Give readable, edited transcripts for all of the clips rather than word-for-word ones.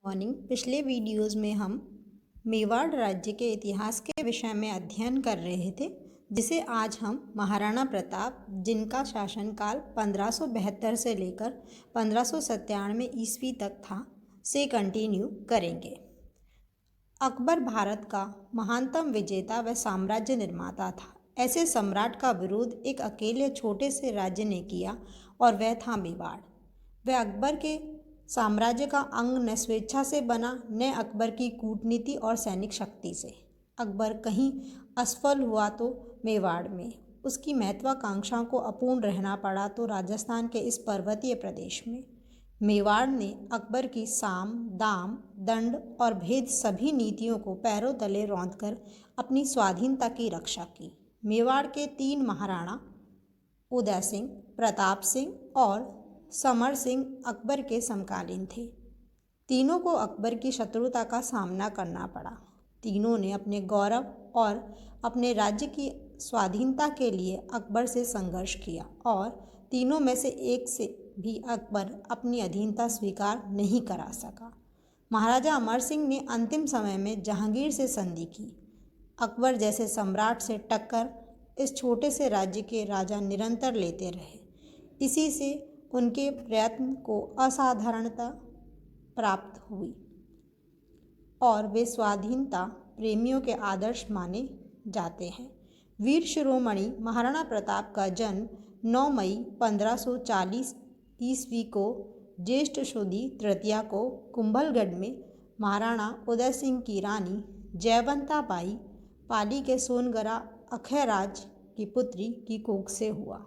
Morning. पिछले videos में हम मेवाड़ राज्य के इतिहास के विषय में अध्ययन कर रहे थे, जिसे आज हम महाराणा प्रताप, जिनका शासनकाल 1572 से लेकर 1597 ईस्वी तक था, से कंटिन्यू करेंगे। अकबर भारत का महानतम विजेता व साम्राज्य निर्माता था। ऐसे सम्राट का विरोध एक अकेले छोटे से राज्य ने किया और वह था मेवाड़। वह अकबर के साम्राज्य का अंग न स्वेच्छा से बना, न अकबर की कूटनीति और सैनिक शक्ति से। अकबर कहीं असफल हुआ तो मेवाड़ में, उसकी महत्वाकांक्षाओं को अपूर्ण रहना पड़ा तो राजस्थान के इस पर्वतीय प्रदेश में। मेवाड़ ने अकबर की साम, दाम, दंड और भेद सभी नीतियों को पैरों तले रौंदकर अपनी स्वाधीनता की रक्षा की। मेवाड़ के 3 महाराणा उदय सिंह, प्रताप सिंह और समर सिंह अकबर के समकालीन थे। तीनों को अकबर की शत्रुता का सामना करना पड़ा। तीनों ने अपने गौरव और अपने राज्य की स्वाधीनता के लिए अकबर से संघर्ष किया और तीनों में से एक से भी अकबर अपनी अधीनता स्वीकार नहीं करा सका। महाराजा अमर सिंह ने अंतिम समय में जहांगीर से संधि की। अकबर जैसे सम्राट से टक्कर इस छोटे से राज्य के राजा निरंतर लेते रहे। इसी से उनके प्रयत्न को असाधारणता प्राप्त हुई और वे स्वाधीनता प्रेमियों के आदर्श माने जाते हैं। वीर शिरोमणि महाराणा प्रताप का जन्म 9 मई 1540 ईस्वी को ज्येष्ठ शुदी तृतीया को कुंभलगढ़ में महाराणा उदय सिंह की रानी जयवंता बाई पाली के सोनगरा अखयराज की पुत्री की कोख से हुआ।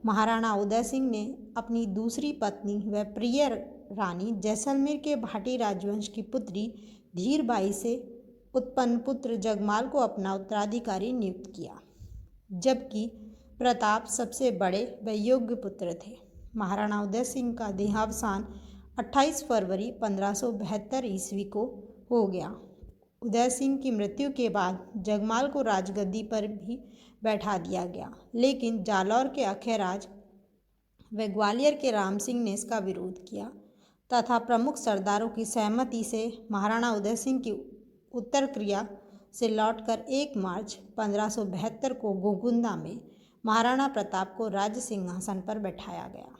महाराणा उदय सिंह ने अपनी दूसरी पत्नी व प्रिय रानी जैसलमेर के भाटी राजवंश की पुत्री धीरबाई से उत्पन्न पुत्र जगमाल को अपना उत्तराधिकारी नियुक्त किया, जबकि प्रताप सबसे बड़े व योग्य पुत्र थे। महाराणा उदय सिंह का देहावसान 28 फरवरी 1572 ईस्वी को हो गया। उदय सिंह की मृत्यु के बाद जगमाल को राजगद्दी पर भी बैठा दिया गया, लेकिन जालौर के अखयराज व ग्वालियर के राम सिंह ने इसका विरोध किया तथा प्रमुख सरदारों की सहमति से महाराणा उदय सिंह की उत्तर क्रिया से लौटकर 1 मार्च 1572 को गोगुंदा में महाराणा प्रताप को राज सिंहासन पर बैठाया गया।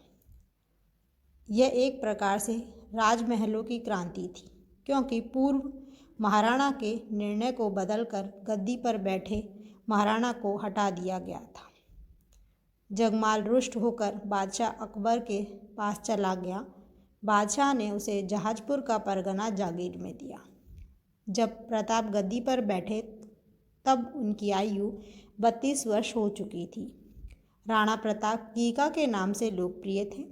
यह एक प्रकार से राजमहलों की क्रांति थी, क्योंकि पूर्व महाराणा के निर्णय को बदलकर गद्दी पर बैठे महाराणा को हटा दिया गया था। जगमाल रुष्ट होकर बादशाह अकबर के पास चला गया। बादशाह ने उसे जहाजपुर का परगना जागीर में दिया। जब प्रताप गद्दी पर बैठे तब उनकी आयु 32 वर्ष हो चुकी थी। राणा प्रताप कीका के नाम से लोकप्रिय थे।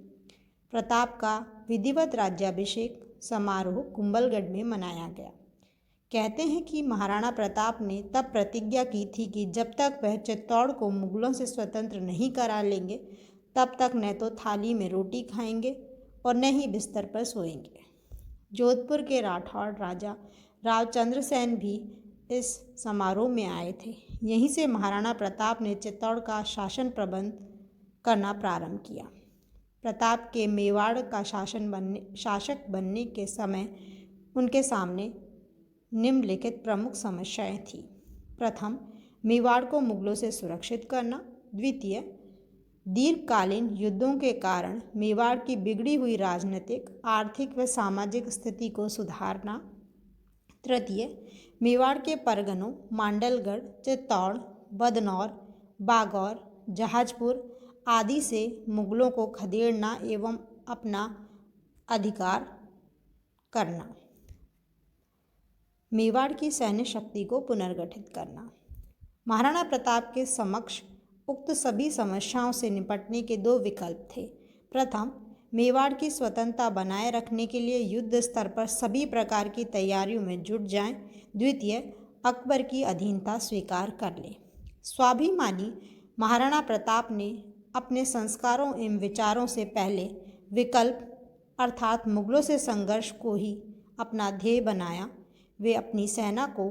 प्रताप का विधिवत राज्याभिषेक समारोह कुंभलगढ़ में मनाया गया। कहते हैं कि महाराणा प्रताप ने तब प्रतिज्ञा की थी कि जब तक वह चित्तौड़ को मुगलों से स्वतंत्र नहीं करा लेंगे, तब तक न तो थाली में रोटी खाएंगे और न ही बिस्तर पर सोएंगे। जोधपुर के राठौड़ राजा रावचंद्र सेन भी इस समारोह में आए थे। यहीं से महाराणा प्रताप ने चित्तौड़ का शासन प्रबंध करना प्रारंभ किया। प्रताप के मेवाड़ का शासक बनने के समय उनके सामने निम्नलिखित प्रमुख समस्याएं थीं। प्रथम, मेवाड़ को मुगलों से सुरक्षित करना। द्वितीय, दीर्घकालीन युद्धों के कारण मेवाड़ की बिगड़ी हुई राजनीतिक, आर्थिक व सामाजिक स्थिति को सुधारना। तृतीय, मेवाड़ के परगनों मांडलगढ़, चित्तौड़, बदनौर, बागौर, जहाजपुर आदि से मुगलों को खदेड़ना एवं अपना अधिकार करना। मेवाड़ की सैन्य शक्ति को पुनर्गठित करना। महाराणा प्रताप के समक्ष उक्त सभी समस्याओं से निपटने के 2 विकल्प थे। प्रथम, मेवाड़ की स्वतंत्रता बनाए रखने के लिए युद्ध स्तर पर सभी प्रकार की तैयारियों में जुट जाएं। द्वितीय, अकबर की अधीनता स्वीकार कर ले। स्वाभिमानी महाराणा प्रताप ने अपने संस्कारों एवं विचारों से पहले विकल्प अर्थात मुगलों से संघर्ष को ही अपना ध्येय बनाया। वे अपनी सेना को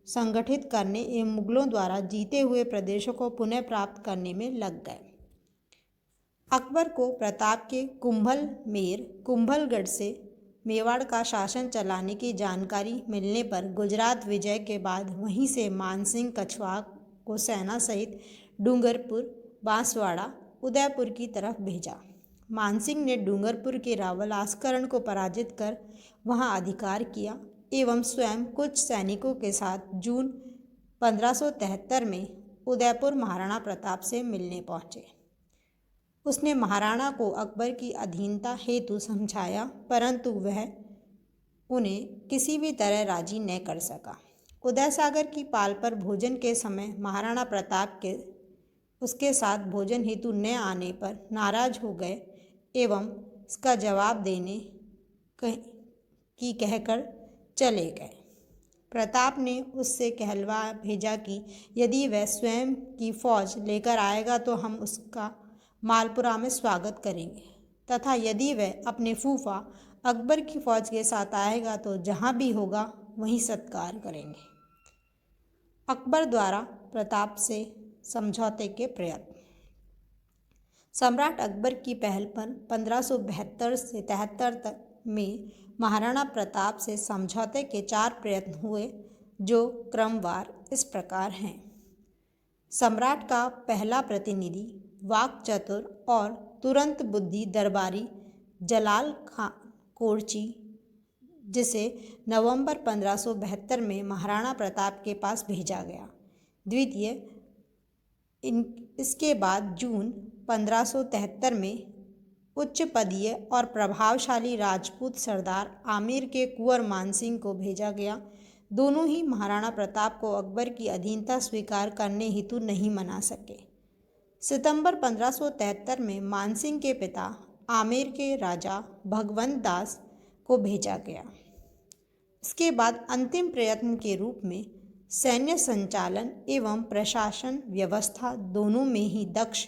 संगठित करने एवं मुगलों द्वारा जीते हुए प्रदेशों को पुनः प्राप्त करने में लग गए। अकबर को प्रताप के कुंभलमेर, कुंभलगढ़ से मेवाड़ का शासन चलाने की जानकारी मिलने पर गुजरात विजय के बाद वहीं से मानसिंह कछवाहा को सेना सहित डूंगरपुर, बांसवाड़ा, उदयपुर की तरफ भेजा। मानसिंह ने डूंगरपुर के रावल आस्करण को पराजित कर वहां अधिकार किया एवं स्वयं कुछ सैनिकों के साथ जून 1573 में उदयपुर महाराणा प्रताप से मिलने पहुंचे। उसने महाराणा को अकबर की अधीनता हेतु समझाया, परंतु वह उन्हें किसी भी तरह राजी न कर सका। उदय सागर की पाल पर भोजन के समय महाराणा प्रताप के उसके साथ भोजन हेतु न आने पर नाराज हो गए एवं इसका जवाब देने की कहकर चले गए। प्रताप ने उससे कहलवा भेजा कि यदि वह स्वयं की फौज लेकर आएगा तो हम उसका मालपुरा में स्वागत करेंगे, तथा यदि वह अपने फूफा अकबर की फौज के साथ आएगा तो जहाँ भी होगा वहीं सत्कार करेंगे। अकबर द्वारा प्रताप से समझौते के प्रयत्न। सम्राट अकबर की पहल पर 1572 से 73 तक में महाराणा प्रताप से समझौते के 4 प्रयत्न हुए, जो क्रमवार इस प्रकार हैं। सम्राट का पहला प्रतिनिधि वाक चतुर और तुरंत बुद्धि दरबारी जलाल खां कोरची, जिसे नवंबर 1572 में महाराणा प्रताप के पास भेजा गया। द्वितीय, इसके बाद जून 1573 में उच्च पदीय और प्रभावशाली राजपूत सरदार आमेर के कुंवर मानसिंह को भेजा गया। दोनों ही महाराणा प्रताप को अकबर की अधीनता स्वीकार करने हेतु नहीं मना सके। सितंबर 1573 में मानसिंह के पिता आमेर के राजा भगवंत दास को भेजा गया। इसके बाद अंतिम प्रयत्न के रूप में सैन्य संचालन एवं प्रशासन व्यवस्था दोनों में ही दक्ष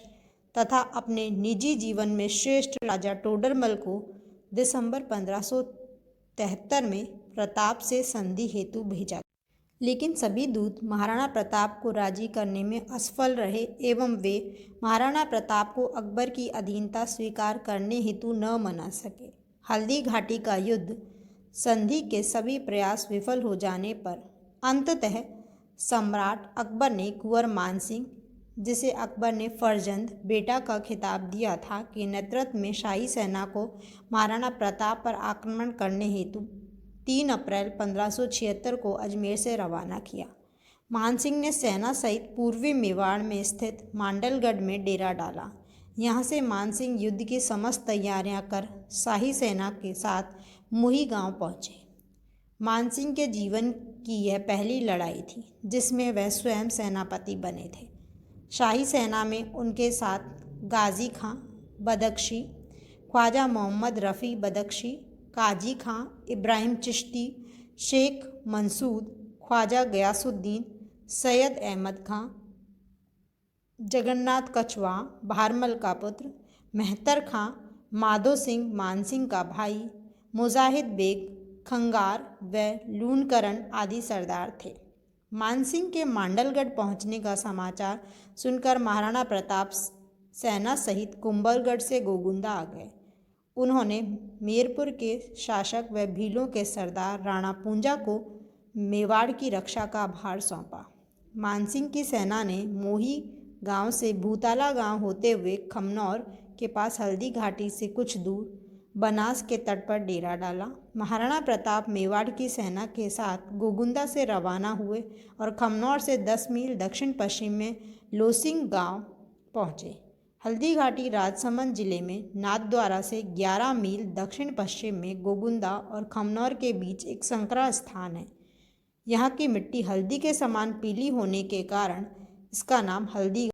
तथा अपने निजी जीवन में श्रेष्ठ राजा टोडरमल को दिसंबर 1573 में प्रताप से संधि हेतु भेजा, लेकिन सभी दूत महाराणा प्रताप को राजी करने में असफल रहे एवं वे महाराणा प्रताप को अकबर की अधीनता स्वीकार करने हेतु न मना सके। हल्दी घाटी का युद्ध संधि के सभी प्रयास विफल हो जाने पर अंततः सम्राट अकबर ने कुंवर मानसिंह, जिसे अकबर ने फर्जंद बेटा का खिताब दिया था, के नेतृत्व में शाही सेना को महाराणा प्रताप पर आक्रमण करने हेतु 3 अप्रैल 1576 को अजमेर से रवाना किया। मानसिंह ने सेना सहित पूर्वी मेवाड़ में स्थित मांडलगढ़ में डेरा डाला। यहाँ से मानसिंह युद्ध की समस्त तैयारियां कर शाही सेना के साथ मुही गांव पहुँचे। मानसिंह के जीवन की यह पहली लड़ाई थी जिसमें वह स्वयं सेनापति बने थे। शाही सेना में उनके साथ गाजी खां बदख्शी, ख्वाजा मोहम्मद रफ़ी बदख्शी, काजी खां, इब्राहिम चिश्ती, शेख मंसूद, ख्वाजा गयासुद्दीन, सैयद अहमद खां, जगन्नाथ कछवाहा, भारमल का पुत्र, मेहतर खां, माधो सिंह मानसिंह का भाई, मुजाहिद बेग, खंगार व लूनकरण आदि सरदार थे। मानसिंह के मांडलगढ़ पहुंचने का समाचार सुनकर महाराणा प्रताप सेना सहित कुंभलगढ़ से गोगुंदा आ गए। उन्होंने मीरपुर के शासक व भीलों के सरदार राणा पूंजा को मेवाड़ की रक्षा का भार सौंपा। मानसिंह की सेना ने मोही गांव से भूताला गांव होते हुए खमनौर के पास हल्दी घाटी से कुछ दूर बनास के तट पर डेरा डाला। महाराणा प्रताप मेवाड़ की सेना के साथ गोगुंदा से रवाना हुए और खमनौर से 10 मील दक्षिण पश्चिम में लोसिंग गांव पहुंचे। हल्दी घाटी राजसमंद जिले में नाथद्वारा से 11 मील दक्षिण पश्चिम में गोगुंदा और खमनौर के बीच एक संकरा स्थान है। यहाँ की मिट्टी हल्दी के समान पीली होने के कारण इसका नाम हल्दी